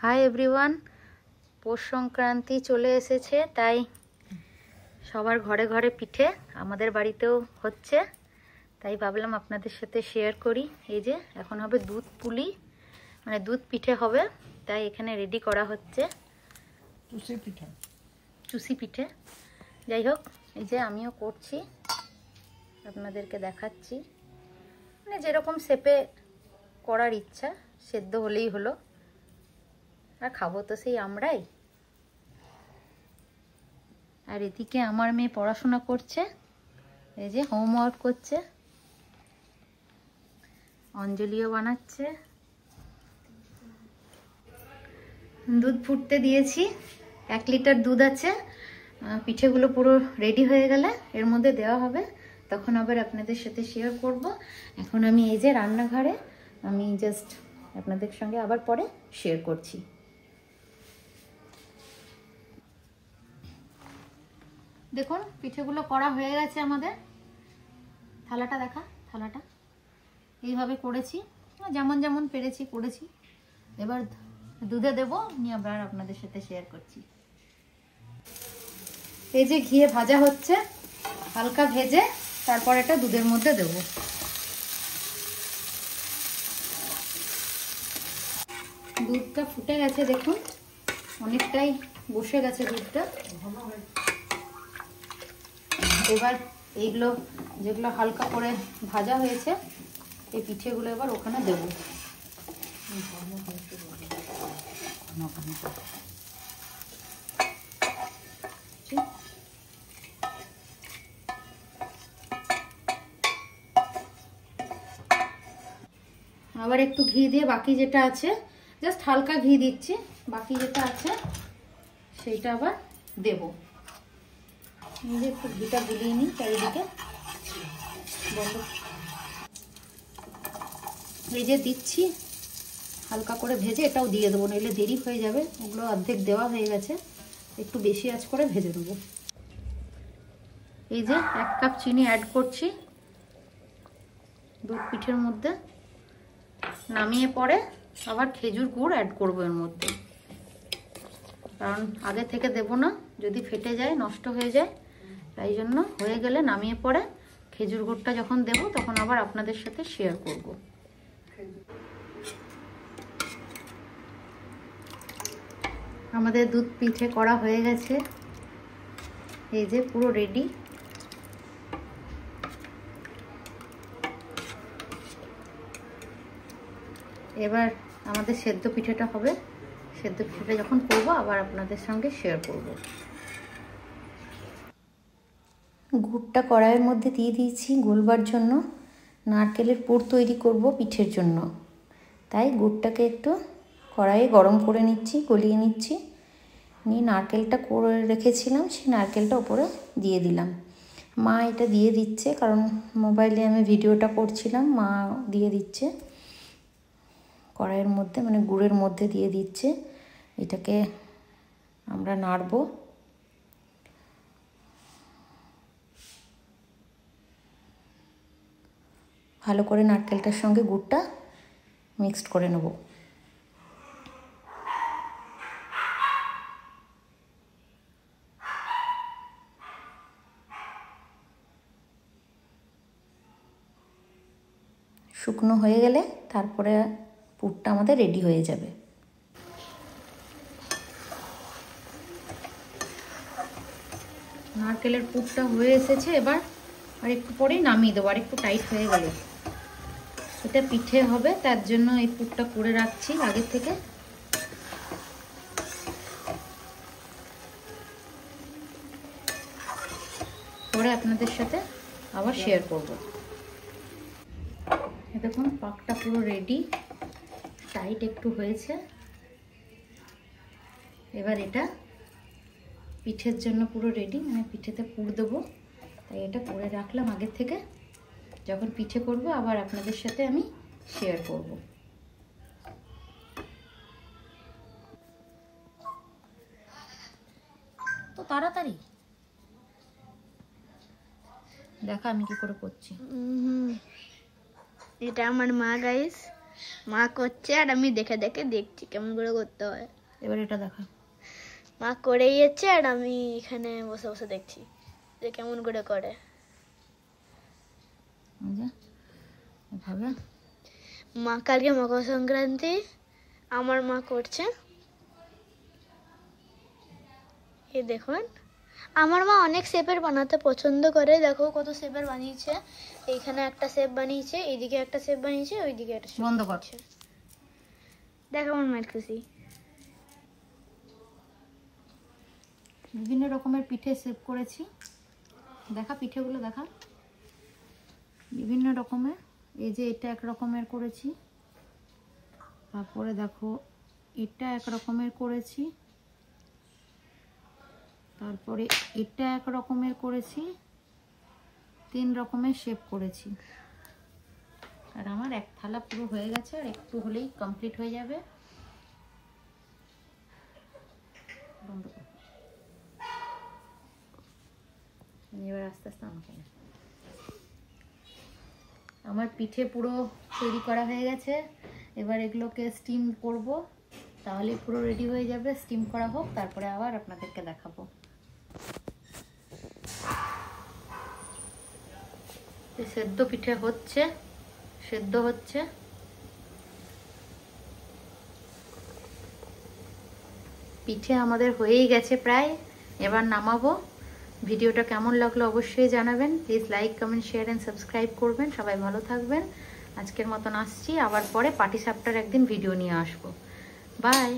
Hi everyone, Poush Sankranti চলে এসেছে, তাই সবার ঘরে ঘরে পিঠে, আমাদের বাড়িতেও হচ্ছে। তাই ভাবলাম আপনাদের সাথে শেয়ার করি। এই যে এখন হবে দুধ পুলি, মানে দুধ পিঠে হবে, তাই এখানে রেডি করা হচ্ছে চুষি পিঠে। যাই হোক, এই যে আমিও করছি, আপনাদেরকে দেখাচ্ছি। মানে যেরকম শেপে করার ইচ্ছা, সেদ্ধ হলেই হলো, আর খাবো তো সেই আমরাই। আর এদিকে আমার মেয়ে পড়াশোনা করছে, এই যে হোমওয়ার্ক করছে, অঞ্জলিও বানাচ্ছে। দুধ ফুটতে দিয়েছি, 1 লিটার দুধ আছে। পিঠেগুলো পুরো রেডি হয়ে গেলে এর মধ্যে দেওয়া হবে, তখন আবার আপনাদের সাথে শেয়ার করব। এখন আমি এই যে রান্নাঘরে, আমি জাস্ট আপনাদের সঙ্গে আবার পরে শেয়ার করছি। দেখুন পিঠেগুলো করা হয়ে গেছে আমাদের। থালাটা দেখা, থালাটা এইভাবে করেছি, যেমন যেমন পেরেছি করেছি। এবার দুধে দেবো, নিয়ে আবার আপনাদের সাথে শেয়ার করছি। এই যে ঘিয়ে ভাজা হচ্ছে, হালকা ভেজে তারপর এটা দুধের মধ্যে দেব। দুধটা ফুটে গেছে, দেখুন অনেকটাই বসে গেছে দুধটা। এবার এইগুলো যেগুলো হালকা করে ভাজা হয়েছে, এই পিঠেগুলো এবার ওখানে দেব। আবার একটু ঘি দিয়ে বাকি যেটা আছে, জাস্ট হালকা ঘি দিচ্ছি, বাকি যেটা আছে সেইটা আবার দেব। নিজে একটু ঘিটা বুলিয়ে নিই চারিদিকে। এই যে দিচ্ছি, হালকা করে ভেজে এটাও দিয়ে দেবো, নইলে দেরি হয়ে যাবে। ওগুলো অর্ধেক দেওয়া হয়ে গেছে, একটু বেশি আঁচ করে ভেজে দেবো। এই যে 1 কাপ চিনি অ্যাড করছি দুধ পিঠের মধ্যে। নামিয়ে পরে আবার খেজুর গুড় অ্যাড করবো এর মধ্যে, কারণ আগে থেকে দেব না, যদি ফেটে যায় নষ্ট হয়ে যায়। তাই জন্য হয়ে গেলে নামিয়ে পরে খেজুর গুড়টা যখন দেব তখন আবার আপনাদের সাথে শেয়ার করব। আমাদের দুধ পিঠে করা হয়ে গেছে, এই যে পুরো রেডি। এবার আমাদের সেদ্ধ পিঠেটা হবে, সেদ্ধ পিঠেটা যখন করব আবার আপনাদের সঙ্গে শেয়ার করব। গুড়টা কড়াইয়ের মধ্যে দিয়ে দিয়েছি গলবার জন্য। নারকেলের পুর তৈরি করব পিঠের জন্য, তাই গুড়টাকে একটু কড়াইয়ে গরম করে নিচ্ছি, গলিয়ে নিচ্ছি। নিয়ে নারকেলটা করে রেখেছিলাম, সেই নারকেলটা ওপরে দিয়ে দিলাম। মা এটা দিয়ে দিচ্ছে, কারণ মোবাইলে আমি ভিডিওটা করছিলাম, মা দিয়ে দিচ্ছে কড়াইয়ের মধ্যে, মানে গুড়ের মধ্যে দিয়ে দিচ্ছে। এটাকে আমরা নাড়বো। ভালো করে নারকেলটার সঙ্গে গুড়টা মিক্সড করে নেব। শুকনো হয়ে গেলে তারপরে পুরটা আমাদের রেডি হয়ে যাবে। নারকেলের পুরটা হয়ে এসেছে, এবার আর একটু পরেই নামিয়ে দেবো, আর একটু টাইট হয়ে গেলে। এটা পিঠে হবে, তার জন্য এই পুরটা করে রাখছি আগে থেকে। পরে আপনাদের সাথে আবার শেয়ার করব। দেখুন পাকটা পুরো রেডি, টাইট একটু হয়েছে। এবার এটা পিঠের জন্য পুরো রেডি, মানে পিঠেতে পুর দেবো, তাই এটা করে রাখলাম আগের থেকে। যখন পিঠে করব আবার আপনাদের সাথে আমি শেয়ার করব। তো তাড়াতাড়ি দেখা আমি কি করে করছি। এটা আমার মা গাইস, মা করছে আর আমি দেখে দেখে দেখছি কেমন করে করতে হয়। এবার এটা দেখা। মা করেই যাচ্ছে আর আমি এখানে বসে বসে দেখছি যে কেমন করে করে। এভাবে মা কালকে মকর সংক্রান্তি, আমার মা করছে। এই দেখুন, আমার মা অনেক শেপের বানাতে পছন্দ করে। দেখো কত শেপের বানিয়েছে। এইখানে একটা শেপ বানিয়েছে, এইদিকে একটা শেপ বানিয়েছে, ওইদিকে একটা শেপ বন্ধ করছে। দেখো আমার মায়ের খুশি। বিভিন্ন রকমের পিঠে শেপ করেছি। দেখা পিঠেগুলো দেখা, বিভিন্ন রকমের। এই যে এটা এক রকমের করেছি, তারপরে দেখো এটা এক রকমের করেছি, তারপরে এটা এক রকমের করেছি, 3 রকমের শেপ করেছি। আর আমার এক থালা পুরো হয়ে গেছে, আর একটু হলেই কমপ্লিট হয়ে যাবে। বন্ধ কর। এবার আস্তে আস্তে আমাকে আমার পিঠে পুরো তৈরি করা হয়ে গেছে। এবার এগুলোকে স্টিম করব, তাহলে পুরো রেডি হয়ে যাবে। স্টিম করা হোক, তারপরে আবার আপনাদেরকে দেখাবো। সেদ্ধ পিঠে হচ্ছে, সেদ্ধ হচ্ছে। পিঠে আমাদের হয়েই গেছে প্রায়, এবার নামাবো। ভিডিওটা কেমন লাগলো অবশ্যই জানাবেন। Please like, comment, share and subscribe করবেন। সবাই ভালো থাকবেন। আজকের মতন আসছি, আবার পরে পাটিসাপটার একদিন ভিডিও নিয়ে আসবো। বাই।